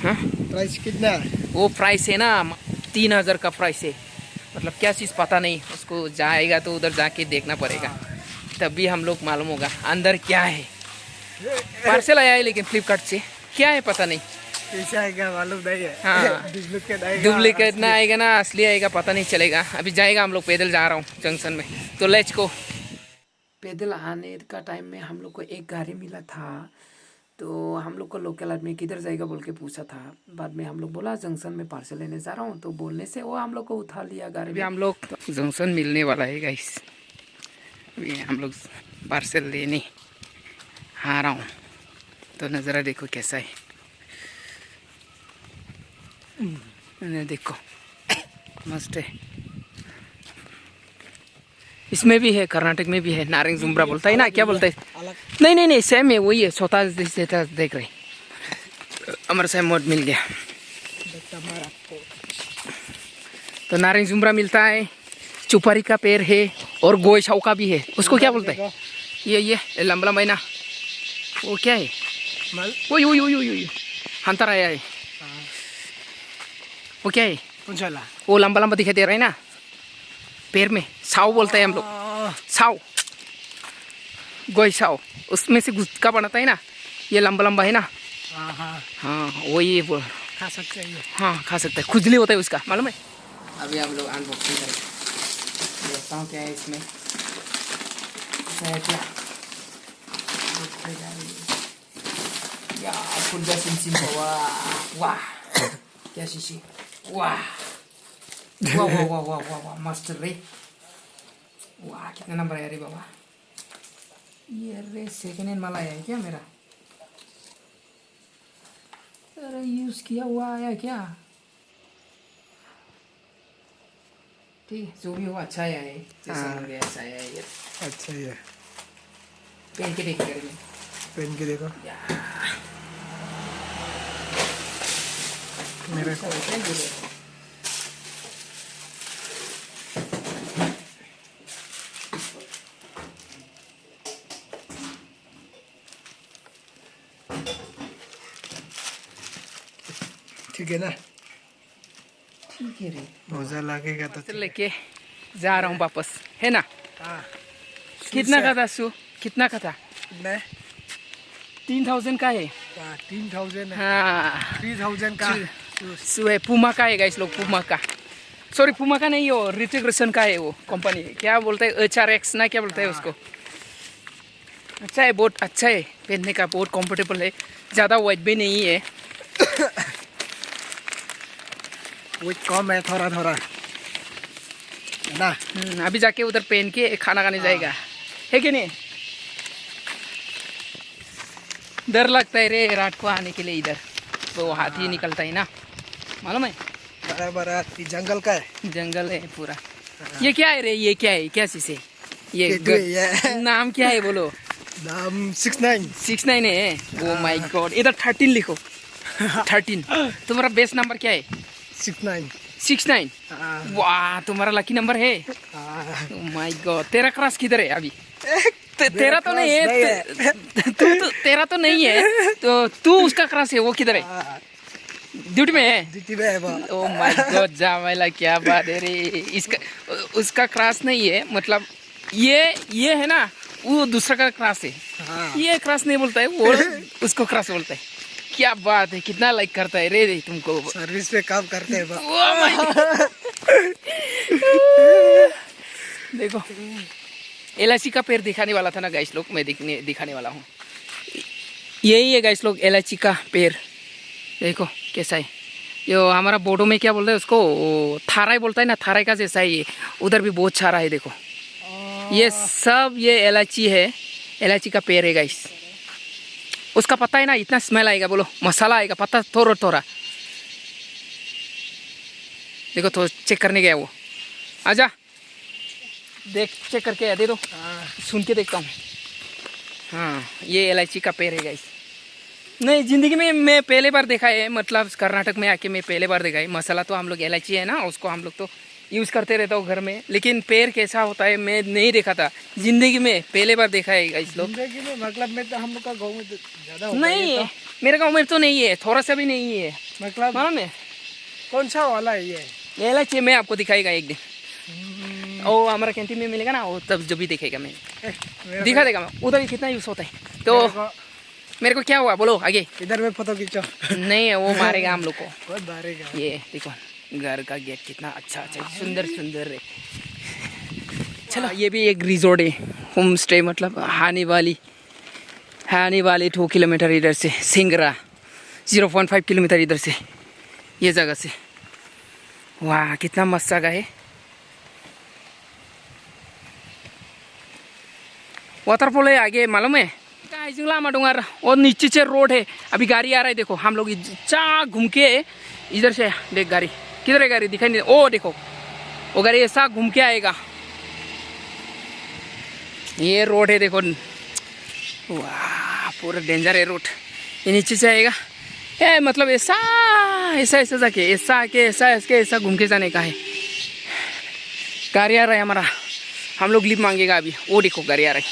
हाँ प्राइस कितना है? वो प्राइस है ना 3000 का प्राइस है। मतलब क्या चीज़ पता नहीं, उसको जाएगा तो उधर जाके देखना पड़ेगा, तभी हम लोग मालूम होगा अंदर क्या है। पार्सल आया है लेकिन फ्लिपकार्ट से, क्या है पता नहीं। कैसा आएगा मालूम नहीं है। हाँ डुप्लीकेट ना आएगा ना असली आएगा पता नहीं चलेगा। अभी जाएगा, हम लोग पैदल जा रहा हूँ जंक्शन में, तो लेट्स गो। पैदल आने का टाइम में हम लोग को एक गाड़ी मिला था, तो हम लोग को लोकल आदमी किधर जाएगा बोल के पूछा था। बाद में हम लोग बोला जंक्शन में पार्सल लेने जा रहा हूँ, तो बोलने से वो हम लोग को उठा लिया गाड़ी में। हम लोग जंक्शन मिलने वाला है गाइस, अभी हम लोग पार्सल लेने आ रहा हूँ, तो नज़ारा देखो कैसा है। देखो मस्त है। इसमें भी है, कर्नाटक में भी है, नारंग जुमरा बोलता है ना, क्या बोलता है? नहीं नहीं नहीं सेम है, वही है, छोटा देख रहे। अमर से मोड मिल गया, तो नारंग जुमरा मिलता है, चुपारी का पेड़ है और गोई छाव का भी है। उसको क्या बोलते हैं? ये लंबा लंबा है ना, वो क्या है? वो हंतर आया है, वो क्या है? वो लंबा लंबा दिखाई दे रहा है ना पैर में, छाव बोलते हैं हम लोग, छाव, गोई छाव। उसमें से गुटका बनाता है ना, ये लंबा लंबा है ना। हाँ वो ये खा सकते हैं। हाँ खा सकते हैं, खुजली होता है उसका, मालूम है। अभी हम लोग अनबॉक्सिंग करेंगे, देखता हूँ क्या है इसमें, क्या खुदा सिम वाह वाह, क्या शीशी, वाह वाह वाह वाह वाह वाह वाह मस्त रे। वाह कितना नंबर है रे बाबा, ये रे सेकेंड हैंड वाला है क्या मेरा? अरे यूज़ किया हुआ आया क्या? ठीक है, जो भी हो अच्छा आया है, जैसा लग गया अच्छा आया है ये। अच्छा ये पहन के देख करेंगे, पहन के देखो मेरे को। ठीक है ना? ठीक है रे, मजा लगेगा तो लेके जा रहा हूँ वापस, है ना? हाँ। कितना का था सु? कितना का था? 3000 का है। 3000 हाँ 3000 का सु है, पुमा का है गाइस लोग, पुमा का, सॉरी पुमा का नहीं, हो ऋतिक रोशन का है वो कंपनी, क्या बोलते हैं HRX ना, क्या बोलते हैं उसको। अच्छा है, बहुत अच्छा है, पहनने का बहुत कंफर्टेबल है, ज़्यादा वेट भी नहीं है। वो कम है थोड़ा थोड़ा ना। अभी जाके उधर पहन के खाना खाने जाएगा, है कि नहीं? डर लगता है रे रात को आने के लिए इधर, तो हाथी निकलता है ना, मालूम है? बड़ा जंगल का है, जंगल है पूरा। ये क्या है रे, ये क्या है, क्या चीज़ है ये? नाम क्या है बोलो? नाम 69 69 है। ओ माय गॉड, इधर 13 लिखो। 13 तुम्हारा बेस्ट नंबर क्या है? 69। वाह तुम्हारा लकी नंबर है। ओ माय गॉड, तेरा क्रश किधर है अभी? तेरा तो नहीं है, तेरा तो नहीं है, तो तू उसका क्रश है, वो किधर है? ड्यूटी में है? ड्यूटी में है वो। ओ माय गॉड जामैला, क्या बात है रे। इसका उसका क्रश नहीं है, मतलब ये है ना, वो दूसरा का क्रश है। ये क्रश नहीं बोलता है वो, उसको क्रश बोलता है। क्या बात है, कितना लाइक करता है रे तुमको। सर्विस पे काम करते हैं देखो इलायची का पेड़ दिखाने वाला था ना गाइस लोग, मैं दिखाने वाला हूँ। यही है गाइस लोग इलायची का पेड़, देखो कैसा है। यो हमारा बोडो में क्या बोलते हैं उसको, थाराई बोलता है ना, थाराई का जैसा ही है। उधर भी बहुत सारा है, देखो ये सब ये इलायची है, इलायची का पेड़ है गाइस। उसका पत्ता है ना, इतना स्मेल आएगा, बोलो मसाला आएगा, पत्ता थोड़ा थोड़ा। देखो तो चेक करने गया वो, आजा देख चेक करके दे दो, सुन के देखता हूँ। हाँ ये इलायची का पेड़ है गाइस। नहीं ज़िंदगी में मैं पहले बार देखा है, मतलब कर्नाटक में आके मैं पहले बार देखा है। मसाला तो हम लोग इलायची है ना, उसको हम लोग तो यूज़ करते रहता हूँ घर में, लेकिन पेड़ कैसा होता है मैं नहीं देखा था ज़िंदगी में, पहले बार देखा है गाइस लोग। जिंदगी में मतलब में तो हम लोग का गाँव में ज़्यादा नहीं है, मेरे गाँव में तो नहीं है, थोड़ा सा भी नहीं है। मतलब मालूम है? कौन सा वाला है ये? ये ला मैं आपको दिखाएगा एक दिन। ओ हमारा कैंटीन में मिलेगा ना, वो तब जब भी देखेगा मैं दिखा देगा मैं उधर कितना यूज होता है। तो मेरे को क्या हुआ बोलो आगे। इधर में फोटो खींचो। नहीं है वो मारेगा हम लोग को। कौन मारेगा? ये देखो घर का गेट कितना अच्छा अच्छा सुंदर सुंदर है। चलो ये भी एक रिजॉर्ट है, होम स्टे मतलब आने वाली 2 किलोमीटर इधर से सिंगरा, 0.5 किलोमीटर इधर से ये जगह से। वाह कितना मस्त जगह है। वाटरफॉल है आगे मालूम है? लामा डोंगर और नीचे से रोड है। अभी गाड़ी आ रहा है देखो, हम लोग चा घूम के इधर से देख गाड़ी किधर है, गाड़ी दिखाई नहीं। ओ देखो वो गाड़ी ऐसा घूम के आएगा। ये रोड है देखो, वाह पूरा डेंजर है रोड। ये नीचे से आएगा ए मतलब ऐसा ऐसा ऐसा जाके ऐसा आके ऐसा ऐसे ऐसा घूम के जाने का है। गाड़ी आ रहा है हमारा, हम लोग लिफ्ट मांगेगा अभी। वो देखो गाड़ी आ रहा है।